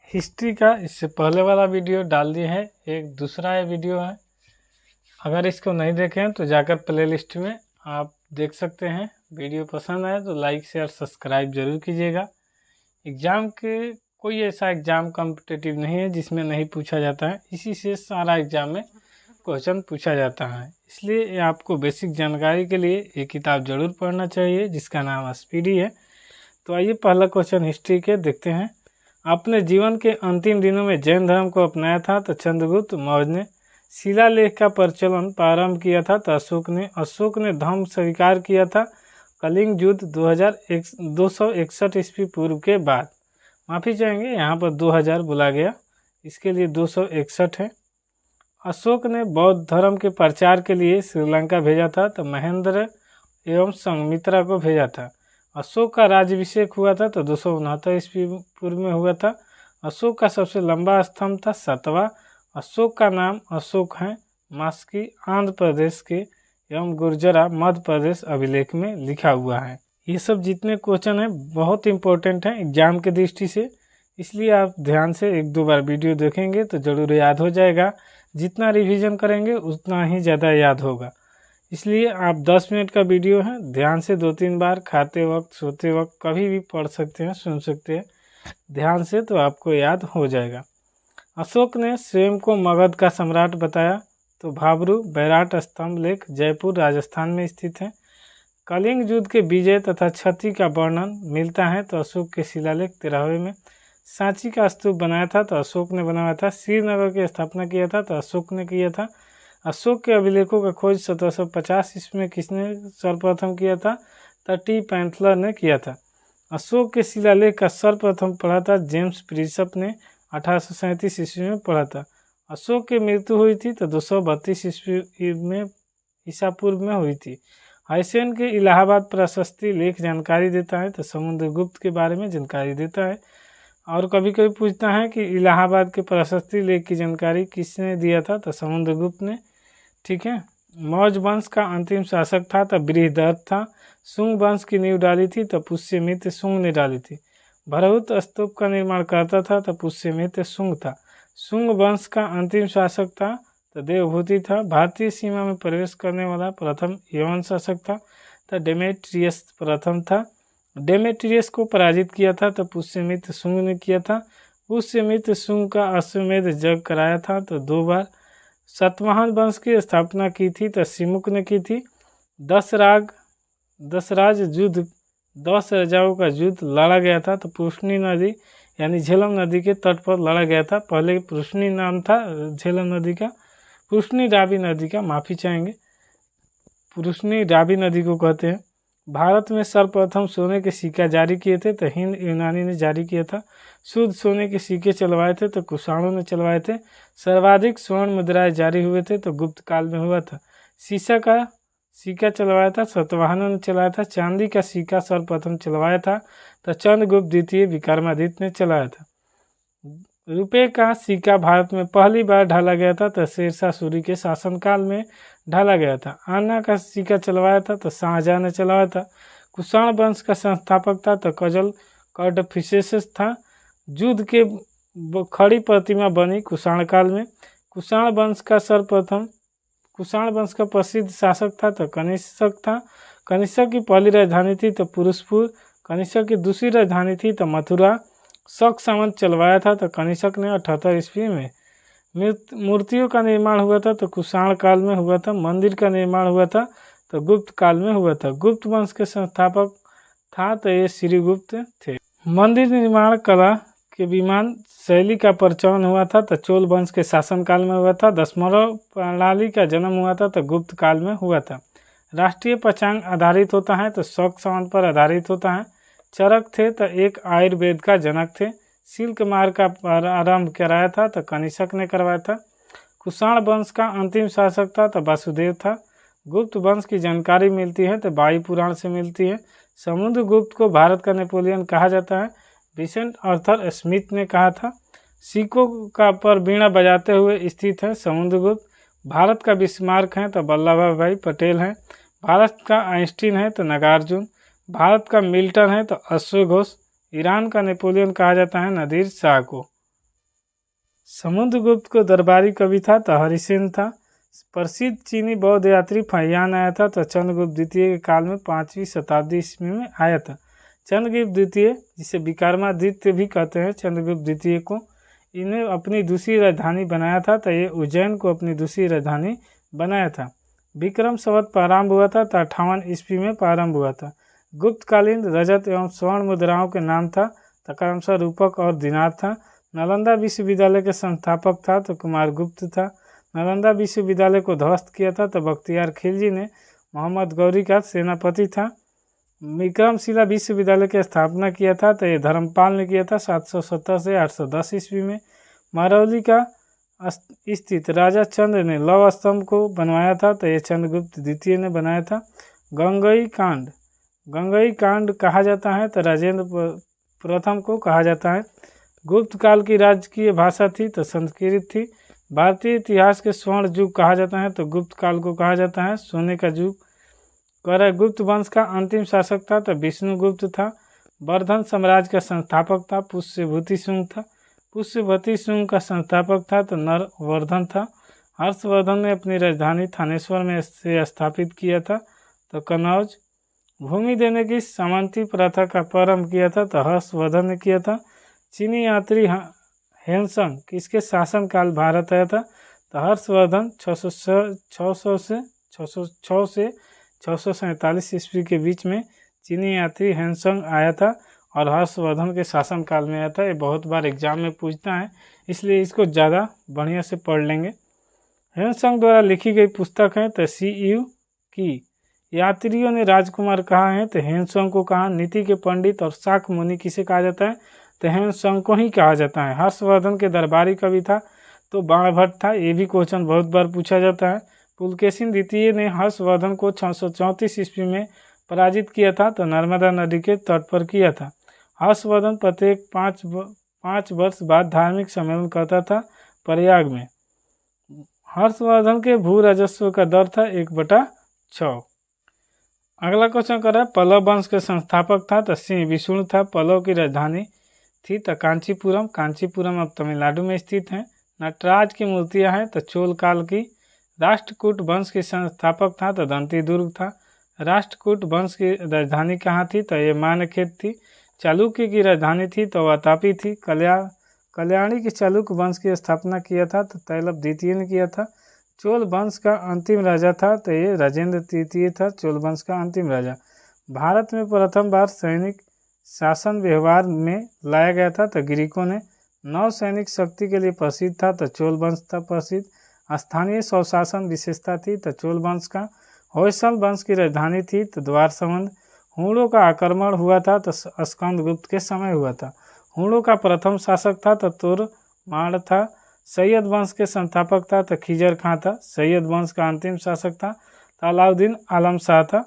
History का इससे पहले वाला वीडियो डाल दिए है, एक दूसरा ये वीडियो है। अगर इसको नहीं देखें तो जाकर प्लेलिस्ट में आप देख सकते हैं। वीडियो पसंद आए तो लाइक शेयर सब्सक्राइब जरूर कीजिएगा। एग्ज़ाम के कोई ऐसा एग्ज़ाम कॉम्पिटिटिव नहीं है जिसमें नहीं पूछा जाता है, इसी से सारा एग्ज़ाम में क्वेश्चन पूछा जाता है। इसलिए आपको बेसिक जानकारी के लिए ये किताब ज़रूर पढ़ना चाहिए जिसका नाम स्पीडी है। तो आइए पहला क्वेश्चन हिस्ट्री के देखते हैं। अपने जीवन के अंतिम दिनों में जैन धर्म को अपनाया था तो चंद्रगुप्त मौर्य ने शिलालेख का प्रचलन प्रारंभ किया था तो अशोक ने धर्म स्वीकार किया था कलिंग युद्ध 261 ईस्वी पूर्व के बाद। माफ़ी चाहेंगे, यहाँ पर 2000 बोला गया, इसके लिए 261 है। अशोक ने बौद्ध धर्म के प्रचार के लिए श्रीलंका भेजा था तो महेंद्र एवं संघमित्रा को भेजा था। अशोक का राज्याभिषेक हुआ था तो 269 ईस्वी पूर्व में हुआ था। अशोक का सबसे लंबा स्तंभ था 7वां। अशोक का नाम अशोक है मास्की आंध्र प्रदेश के एवं गुर्जरा मध्य प्रदेश अभिलेख में लिखा हुआ है। ये सब जितने क्वेश्चन हैं बहुत इंपॉर्टेंट हैं एग्जाम के दृष्टि से, इसलिए आप ध्यान से एक दो बार वीडियो देखेंगे तो ज़रूर याद हो जाएगा। जितना रिवीजन करेंगे उतना ही ज़्यादा याद होगा। इसलिए आप 10 मिनट का वीडियो है, ध्यान से 2-3 बार खाते वक्त सोते वक्त कभी भी पढ़ सकते हैं, सुन सकते हैं ध्यान से, तो आपको याद हो जाएगा। अशोक ने स्वयं को मगध का सम्राट बताया तो भाबरू बैराट स्तंभ लेख जयपुर राजस्थान में स्थित है। कलिंग युद्ध के विजय तथा क्षति का वर्णन मिलता है तो अशोक के शिलालेख 13वें में। सांची का स्तूप बनाया था तो अशोक ने बनाया था। श्रीनगर की स्थापना किया था तो अशोक ने किया था। अशोक के अभिलेखों का खोज 1750 ईस्वी में किसने सर्वप्रथम किया था तो टी पैंथलर ने किया था। अशोक के शिलालेख का सर्वप्रथम पढ़ा था जेम्स प्रिसप ने 1837 ईस्वी में पढ़ा था। अशोक की मृत्यु हुई थी तो 232 ईस्वी में ईसा पूर्व में हुई थी। हाइसेन के इलाहाबाद प्रशस्ति लेख जानकारी देता है तो समुद्रगुप्त के बारे में जानकारी देता है। और कभी कभी पूछता है कि इलाहाबाद के प्रशस्ति लेख की जानकारी किसने दिया था तो समुद्रगुप्त ने। ठीक है। मौर्य वंश का अंतिम शासक था तो बृहदत्त था। शुंग वंश की नींव डाली थी तो पुष्यमित्र शुंग ने डाली थी। भरहुत स्तूप का निर्माण करता था तो पुष्यमित्र शुंग था। शुंग वंश का अंतिम शासक था तो देवभूति था। भारतीय सीमा में प्रवेश करने वाला प्रथम यवन शासक था तो डेमेट्रियस प्रथम था। डेमेट्रियस को पराजित किया था तो पुष्यमित्र शुंग ने किया था। पुष्यमित्र शुंग का अश्वमेध यज्ञ कराया था तो 2 बार। सातवाहन वंश की स्थापना की थी तो सिमुक ने की थी। 10 राज युद्ध 10 राजाओं का युद्ध लड़ा गया था तो पुष्णी नदी यानी झेलम नदी के तट पर लड़ा गया था। पहले पुष्णी नाम था झेलम नदी का, पुष्णी रावी नदी का, माफ़ी चाहेंगे, पुष्णी रावी नदी को कहते हैं। भारत में सर्वप्रथम सोने के सिक्का जारी किए थे तो हिंद यूनानी ने जारी किया था। शुद्ध सोने के सिक्के चलवाए थे तो कुषाणों ने चलवाए थे। सर्वाधिक स्वर्ण मुद्राएं जारी हुए थे तो गुप्त काल में हुआ था। सीसा का सिक्का चलवाया था सातवाहनों ने चलाया था। चांदी का सिक्का सर्वप्रथम चलवाया था तो चंद्रगुप्त द्वितीय विक्रमादित्य ने चलाया था। रुपये का सिक्का भारत में पहली बार ढाला गया था तो शेरशाह सूरी के शासनकाल में ढाला गया था। आना का सिक्का चलवाया था तो शाहजहां ने चलाया था। कुषाण वंश का संस्थापक था तो कजल कॉडफिसेस था। युद्ध के खड़ी प्रतिमा बनी कुषाण काल में। कुषाण वंश का प्रसिद्ध शासक था तो कनिष्क था। कनिष्क की पहली राजधानी थी तो पुरुषपुर। कनिष्क की दूसरी राजधानी थी तो मथुरा। शक सामंत चलवाया था तो कनिष्क ने 78 ईस्वी में। मूर्तियों का निर्माण हुआ था तो कुषाण काल में हुआ था। मंदिर का निर्माण हुआ था तो गुप्त काल में हुआ था। गुप्त वंश के संस्थापक था तो ये श्रीगुप्त थे। मंदिर निर्माण कला के विमान शैली का प्रचलन हुआ था तो चोल वंश के शासनकाल में हुआ था। दशमलव प्रणाली का जन्म हुआ था तो गुप्त काल में हुआ था। राष्ट्रीय पंचांग आधारित होता है तो शक सामंत पर आधारित होता है। चरक थे तो एक आयुर्वेद का जनक थे। सिल्क मार्ग का प्रारंभ कराया था तो कनिष्क ने करवाया था। कुषाण वंश का अंतिम शासक था तो वासुदेव था। गुप्त वंश की जानकारी मिलती है तो वायु पुराण से मिलती है। समुद्रगुप्त को भारत का नेपोलियन कहा जाता है, विसेंट आर्थर स्मिथ ने कहा था। सिक्कों का पर वीणा बजाते हुए स्थित है समुद्रगुप्त। भारत का बिस्मार्क है तो वल्लभ भाई पटेल हैं। भारत का आइंस्टीन है तो नागार्जुन। भारत का मिल्टन है तो अश्वघोष। ईरान का नेपोलियन कहा जाता है नादिर शाह को। समुद्रगुप्त को दरबारी कवि था तो हरिसेन था। प्रसिद्ध चीनी बौद्ध यात्री फहियान आया था तो चंद्रगुप्त द्वितीय के काल में 5वीं शताब्दी ईस्वी में आया था। चंद्रगुप्त द्वितीय, जिसे विक्रमादित्य भी कहते हैं, चंद्रगुप्त द्वितीय को इन्हें अपनी दूसरी राजधानी बनाया था तो ये उज्जैन को अपनी दूसरी राजधानी बनाया था। विक्रम संवत प्रारंभ हुआ था तो 58 ईस्वी में प्रारंभ हुआ था। गुप्तकालीन रजत एवं स्वर्ण मुद्राओं के नाम था तो क्रमशः रूपक और दिनार था। नालंदा विश्वविद्यालय के संस्थापक था तो कुमारगुप्त था। नालंदा विश्वविद्यालय को ध्वस्त किया था तो बख्तियार खिलजी ने। मोहम्मद गौरी का सेनापति था। विक्रमशिला विश्वविद्यालय की स्थापना किया था तो ये धर्मपाल ने किया था 770 से 810 ईस्वी में। महरौली का स्थित राजा चंद्र ने लौह स्तंभ को बनवाया था तो ये चंद्रगुप्त द्वितीय ने बनाया था। गंगई कांड कहा जाता है तो राजेंद्र प्रथम को कहा जाता है। गुप्त काल की राजकीय भाषा थी तो संस्कृत थी। भारतीय इतिहास के स्वर्ण युग कहा जाता है तो गुप्त काल को कहा जाता है सोने का युग। गुप्त वंश का अंतिम शासक था तो विष्णुगुप्त था। वर्धन साम्राज्य का संस्थापक था पुष्यभूति शुंग था। पुष्यभूति शुंग का संस्थापक था तो नरवर्धन था। हर्षवर्धन ने अपनी राजधानी थानेश्वर में से स्थापित किया था तो कन्नौज। भूमि देने की सामंती प्रथा का प्रारंभ किया था तो हर्षवर्धन ने किया था। चीनी यात्री हेनसंग किसके शासनकाल भारत आया था तो हर्षवर्धन 606 से 647 ईस्वी के बीच में चीनी यात्री हेनसंग आया था और हर्षवर्धन के शासनकाल में आया था। ये बहुत बार एग्जाम में पूछता है, इसलिए इसको ज़्यादा बढ़िया से पढ़ लेंगे। हेनसंग द्वारा लिखी गई पुस्तक है तो CU की। यात्रियों ने राजकुमार कहा है तो हेनसंग को कहा। नीति के पंडित और शाक मुनि किसे कहा जाता है तो हेनसंग को ही कहा जाता है। हर्षवर्धन के दरबारी कवि था तो बाणभट्ट था। ये भी क्वेश्चन बहुत बार पूछा जाता है। पुलकेशिन द्वितीय ने हर्षवर्धन को 634 ईस्वी में पराजित किया था तो नर्मदा नदी के तट पर किया था। हर्षवर्धन प्रत्येक 5 वर्ष बाद धार्मिक सम्मेलन करता था प्रयाग में। हर्षवर्धन के भू राजस्व का दर था 1/6। अगला क्वेश्चन कर रहा है पल्लव वंश के संस्थापक था तो सिंह विष्णु था। पल्लव की राजधानी थी तो कांचीपुरम। कांचीपुरम अब तमिलनाडु में स्थित है। नटराज की मूर्तियां हैं तो चोल काल की। राष्ट्रकूट वंश के संस्थापक था तो दंती दुर्ग था। राष्ट्रकूट वंश की राजधानी कहाँ थी तो ये मानखेत थी। चालुक्य की राजधानी थी तो वातापी थी। कल्याणी के चालुक्य वंश की स्थापना किया था तो तैलप द्वितीय ने किया था। चोल वंश का अंतिम राजा था तो ये राजेंद्र तृतीय था। चोल वंश का अंतिम राजा। भारत में प्रथम बार सैनिक शासन व्यवहार में लाया गया था तो ग्रीकों ने। नौ सैनिक शक्ति के लिए प्रसिद्ध था तो चोल वंश था प्रसिद्ध। स्थानीय स्वशासन विशेषता थी तो चोल वंश का। होयसल वंश की राजधानी थी तो द्वार संबंध। हुणों का आक्रमण हुआ था तो स्कंदगुप्त के समय हुआ था। हुणों का प्रथम शासक था तो तोरमाण था। सैयद वंश के संस्थापक था तो खिजर खां था। सैयद वंश का अंतिम शासक था तो अलाउद्दीन आलम शाह था।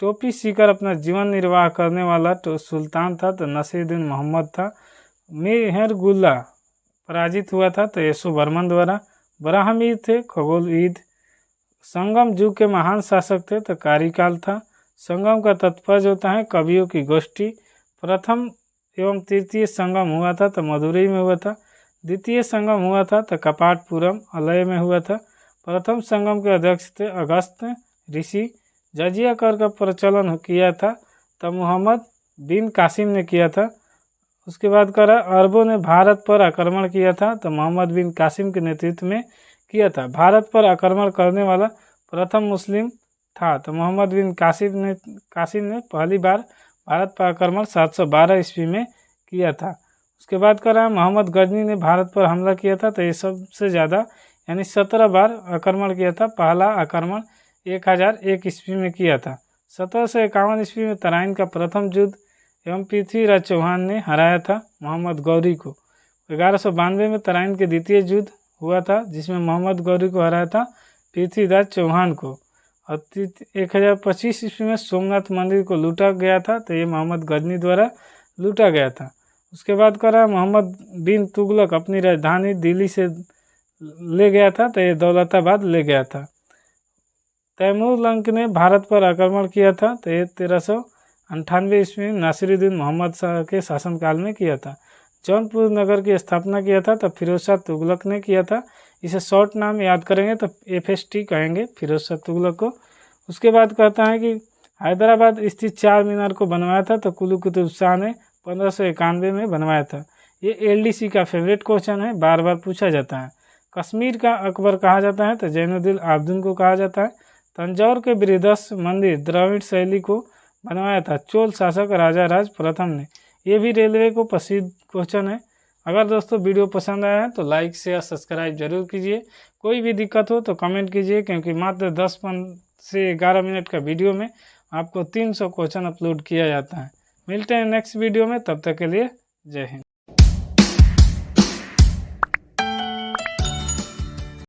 टोपी सीकर अपना जीवन निर्वाह करने वाला तो सुल्तान था तो नसीरुद्दीन मोहम्मद था। मेहरगुल्ला पराजित हुआ था तो यशोवर्मन द्वारा। ब्राह्मीर थे खगोलविद। संगम युग के महान शासक थे तो कार्यकाल था। संगम का तात्पर्य होता है कवियों की गोष्ठी। प्रथम एवं तृतीय संगम हुआ था तो मदुरई में हुआ था। द्वितीय संगम हुआ था तो कपाटपुरम अलय में हुआ था। प्रथम संगम के अध्यक्ष थे अगस्त ऋषि। जजिया कर का प्रचलन किया था तो मोहम्मद बिन कासिम ने किया था। उसके बाद करा अरबों ने भारत पर आक्रमण किया था तो मोहम्मद बिन कासिम के नेतृत्व में किया था। भारत पर आक्रमण करने वाला प्रथम मुस्लिम था तो मोहम्मद बिन कासिम ने पहली बार भारत पर आक्रमण 712 ईस्वी में किया था। उसके बाद करा मोहम्मद गजनी ने भारत पर हमला किया था तो ये सबसे ज़्यादा यानी 17 बार आक्रमण किया था। पहला आक्रमण 1001 ईस्वी में किया था। 1751 ईस्वी में तराइन का प्रथम युद्ध एवं पृथ्वीराज चौहान ने हराया था मोहम्मद गौरी को। 1192 में तराइन के द्वितीय युद्ध हुआ था जिसमें मोहम्मद गौरी को हराया था पृथ्वीराज चौहान को। और 1025 ईस्वी में सोमनाथ मंदिर को लूटा गया था तो ये मोहम्मद गजनी द्वारा लूटा गया था। उसके बाद करा मोहम्मद बिन तुगलक अपनी राजधानी दिल्ली से ले गया था तो ये दौलताबाद ले गया था। तैमूर लंक ने भारत पर आक्रमण किया था तो ये 1398 ईस्वी में नासिरुद्दीन मोहम्मद शाह के शासनकाल में किया था। जौनपुर नगर की स्थापना किया था तब फिरोज शाह तुगलक ने किया था। इसे शॉर्ट नाम याद करेंगे तो FST कहेंगे फिरोज शाह तुगलक को। उसके बाद कहता है कि हैदराबाद स्थित चार मीनार को बनवाया था तो कुली कुतुब शाह ने 1591 में बनवाया था। ये LDC का फेवरेट क्वेश्चन है, बार बार पूछा जाता है। कश्मीर का अकबर कहा जाता है तो जैनुद्दीन आब्दीन को कहा जाता है। तंजौर के बृहदीश्वर मंदिर द्रविड़ शैली को बनवाया था चोल शासक राजा राज प्रथम ने। ये भी रेलवे को प्रसिद्ध क्वेश्चन है। अगर दोस्तों वीडियो पसंद आया है तो लाइक शेयर सब्सक्राइब जरूर कीजिए। कोई भी दिक्कत हो तो कमेंट कीजिए, क्योंकि मात्र 10 से 11 मिनट का वीडियो में आपको 300 क्वेश्चन अपलोड किया जाता है। मिलते हैं नेक्स्ट वीडियो में, तब तक के लिए जय हिंद।